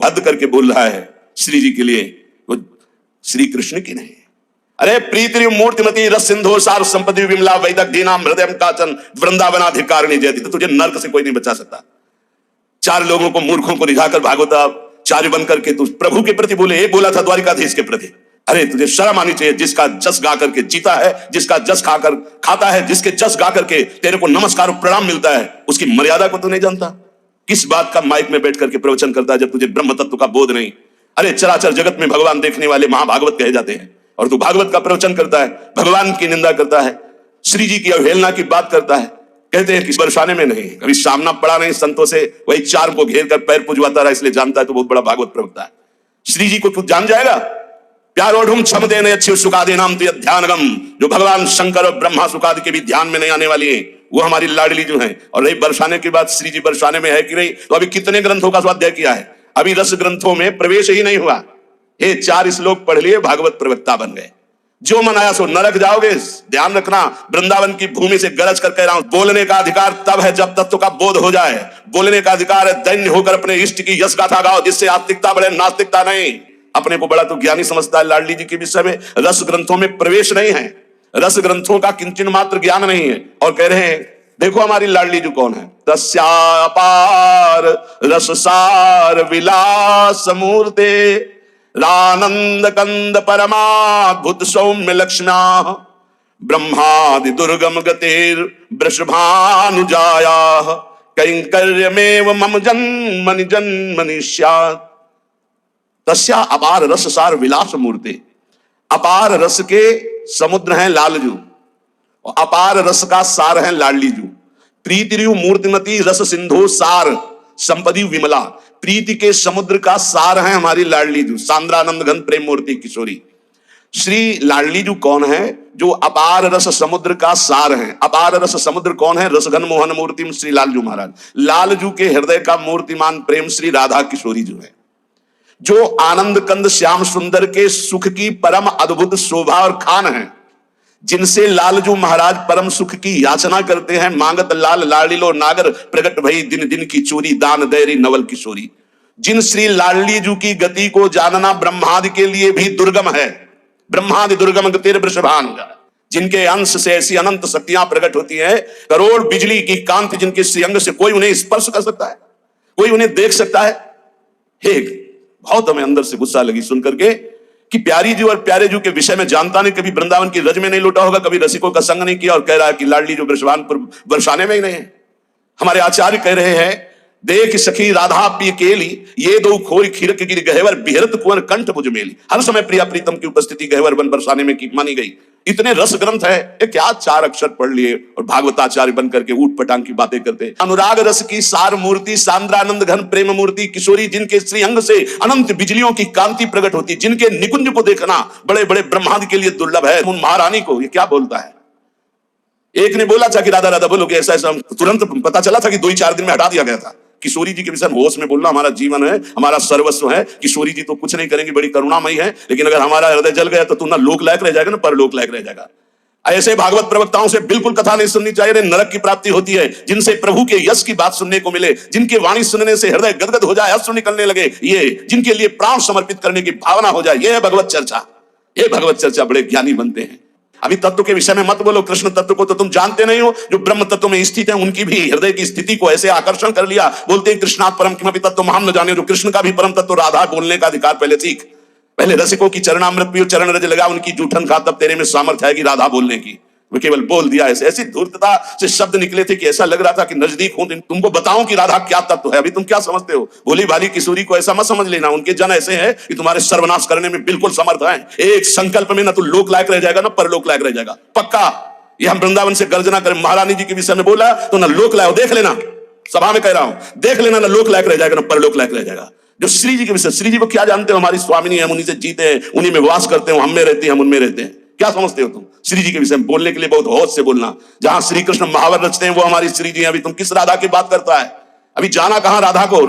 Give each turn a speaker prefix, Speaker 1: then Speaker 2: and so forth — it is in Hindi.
Speaker 1: हद करके बोल रहा है श्री जी के लिए, वो श्री कृष्ण की नहीं। अरे प्रीति मूर्तिमती रस सिंधु सार संपत्ति विमला वैदक दीनाम हृदय काचन वृंदावनाधिकारिणी जयति। तो तुझे नर्क से कोई नहीं बचा सकता। चार लोगों को मूर्खों को रिझाकर भागवताचार्य बनकर के तू प्रभु के प्रति बोले, एक बोला था द्वारिकाधीश के प्रति। अरे तुझे शर्म आनी चाहिए। जिसका जस गा करके जीता है, जिसका जस खाकर खाता है, जिसके जस गा करके तेरे को नमस्कार प्रणाम मिलता है, उसकी मर्यादा को तू नहीं जानता। किस बात का माइक में बैठ करके प्रवचन करता है जब तुझे ब्रह्म तत्व का बोध नहीं। अरे चराचर जगत में भगवान देखने वाले महाभागवत कहे जाते हैं और तू भागवत का प्रवचन करता है, भगवान की निंदा करता है, श्री जी की अवहेलना की बात करता है। कहते हैं कि बरसाने में नहीं, कभी सामना पड़ा नहीं संतों से, वही चार को घेर कर पैर पुजवाता रहा, इसलिए जानता है तो बहुत बड़ा भागवत प्रवक्ता है। श्री जी को तू जान जाएगा। प्यारो ढूंढ क्षम देने अच्छे सुखादे नाम तो ध्यानगम, जो भगवान शंकर और ब्रह्मा सुखादि के भी ध्यान में नहीं आने वाली है, वो हमारी लाडली जो है। और रही बरसाने की बात, श्री जी बरसाने में है कि नहीं, तो अभी कितने ग्रंथों का स्वाध्याय किया है, अभी रस ग्रंथों में प्रवेश ही नहीं हुआ। ये 4 श्लोक पढ़ लिए, भागवत प्रवक्ता बन गए। जो मन आया सो नरक जाओगे। ध्यान रखना, वृंदावन की भूमि से गरज कर कह रहा हूं, बोलने का अधिकार तब है जब तत्व का बोध हो जाए। बोलने का अधिकार है दैन्य होकर अपने इष्ट की यश गाथा गाओ, जिससे आस्तिकता बढ़े, नास्तिकता नहीं। अपने को बड़ा तो ज्ञानी समझता है लाडली जी के विषय में। रस ग्रंथों में प्रवेश नहीं है, रस ग्रंथों का किंचन मात्र ज्ञान नहीं है। और कह रहे हैं देखो हमारी लाडली जी कौन है, तस्यापार रससार विलास मूर्ते रानंद कंद परमाद्भुत सौम्य लक्ष्म्या ब्रह्मादि दुर्गम गतिर वृषभानुजाया कैंकर्यमेव मम जन्मनि जन्मनि स्यात्। तस्या अपार रस सार विलास मूर्ति। अपार रस के समुद्र हैं लालजू और अपार रस का सार है लाडली जू। प्रीतिरु मूर्तिमती रस सिंधु सार संपदी विमला। प्रीति के समुद्र का सार है हमारी लाडली जू, सांद्रानंद घन प्रेम मूर्ति किशोरी। श्री लाडली जू कौन है? जो अपार रस समुद्र का सार है। अपार रस समुद्र कौन है? रसघन मोहन मूर्ति श्री लालजू महाराज। लालजू के हृदय का मूर्तिमान प्रेम श्री राधा किशोरी जो है। जो आनंद कंद श्याम सुंदर के सुख की परम अद्भुत शोभा और खान है, जिनसे लालजू महाराज परम सुख की याचना करते हैं। मांगत लाल लाडीलो नागर प्रगट भई दिन दिन की चोरी दान दैरी नवल किशोरी। जिन श्री लाडली जू की गति को जानना ब्रह्मादि के लिए भी दुर्गम है। ब्रह्मादि दुर्गम गतिर वृषभान, जिनके अंश से ऐसी अनंत शक्तियां प्रकट होती है। करोड़ बिजली की कांति जिनके श्रीअंग से कोई उन्हें स्पर्श कर सकता है, कोई उन्हें देख सकता है। हे बहुत हमें अंदर से गुस्सा लगी सुन करके कि प्यारी जी और प्यारे जी के विषय में जानता नहीं, कभी वृंदावन की रज में नहीं लौटा होगा, कभी रसिकों का संग नहीं किया, और कह रहा है कि लाडली जो वृषभानपुर बरसाने में ही नहीं है। हमारे आचार्य कह रहे हैं, देख सखी राधा पी केली, ये दो खोरी खीरक गिर गहवर बिहरत कुंवर कंठ भुज मेली। हर समय प्रिया प्रीतम की उपस्थिति गहवर बन बरसाने में की मानी गई। इतने रस ग्रंथ है, ये क्या 4 अक्षर पढ़ लिए और भागवताचार्य बन करके ऊट पटांग की बातें करते। अनुराग रस की सार मूर्ति सांद्रानंद घन प्रेम मूर्ति किशोरी, जिनके श्रीअंग से अनंत बिजलियों की कांति प्रकट होती, जिनके निकुंज को देखना बड़े बड़े ब्रह्मादि के लिए दुर्लभ है। उन महारानी को ये क्या बोलता है? एक ने बोला था कि राधा राधा बोलोगे, ऐसा ऐसा तुरंत पता चला था कि 2-4 दिन में हटा दिया गया था। किशोरी जी के विषय होश में बोलना हमारा जीवन है, हमारा सर्वस्व है। किशोरी जी तो कुछ नहीं करेंगी, बड़ी करुणामयी है, लेकिन अगर हमारा हृदय जल गया तो तू ना लोक लायक रह जाएगा ना परलोक लायक रह जाएगा। ऐसे भागवत प्रवक्ताओं से बिल्कुल कथा नहीं सुननी चाहिए। नरक की प्राप्ति होती है जिनसे प्रभु के यश की बात सुनने को मिले, जिनके वाणी सुनने से हृदय गदगद हो जाए, अश्रु निकलने लगे, ये जिनके लिए प्राण समर्पित करने की भावना हो जाए, ये है भगवत चर्चा। ये भगवत चर्चा बड़े ज्ञानी बनते हैं। अभी तत्व के विषय में मत बोलो, कृष्ण तत्व को तो तुम जानते नहीं हो। जो ब्रह्म तत्व में स्थित है उनकी भी हृदय की स्थिति को ऐसे आकर्षण कर लिया। बोलते हैं कृष्णात् परम किमपि तत्व हम न जाने। जो कृष्ण का भी परम तत्व राधा बोलने का अधिकार पहले सीख। पहले रसिकों की चरणामृत पियो, चरण रज लगा उनकी जूठन खा, तब तेरे में सामर्थ्य आएगी राधा बोलने की। वो केवल बोल दिया ऐसे, ऐसी धूर्तता से शब्द निकले थे कि ऐसा लग रहा था कि नजदीक हूं, तुमको बताऊं कि राधा क्या तत्व है। अभी तुम क्या समझते हो? भोली भाली किशोरी को ऐसा मत समझ लेना। उनके जन ऐसे हैं कि तुम्हारे सर्वनाश करने में बिल्कुल समर्थ हैं। एक संकल्प में ना तू लोक लायक रह जाएगा ना परलोक लायक रह जाएगा, पक्का। ये हम वृंदावन से गर्जना करें। महारानी जी के विषय में बोला तो ना लोक लायक, देख लेना, सभा में कह रहा हूं, देख लेना, ना लोक लायक रह जाएगा ना परलोक लायक रह जाएगा। जो श्री जी के विषय, श्री जी को क्या जानते हो? हमारी स्वामिनी है, हम उन्हीं से जीते हैं, उन्हीं में वास करते हैं, हम में रहते हैं, हम उनमें रहते हैं। क्या समझते हो तुम? श्री जी के विषय में बोलने के लिए बहुत होश से बोलना। जहां श्री कृष्ण महावर रचते हैं वो हमारी श्री जी हैं। अभी तुम किस राधा की बात करता है? अभी जाना कहां राधा को?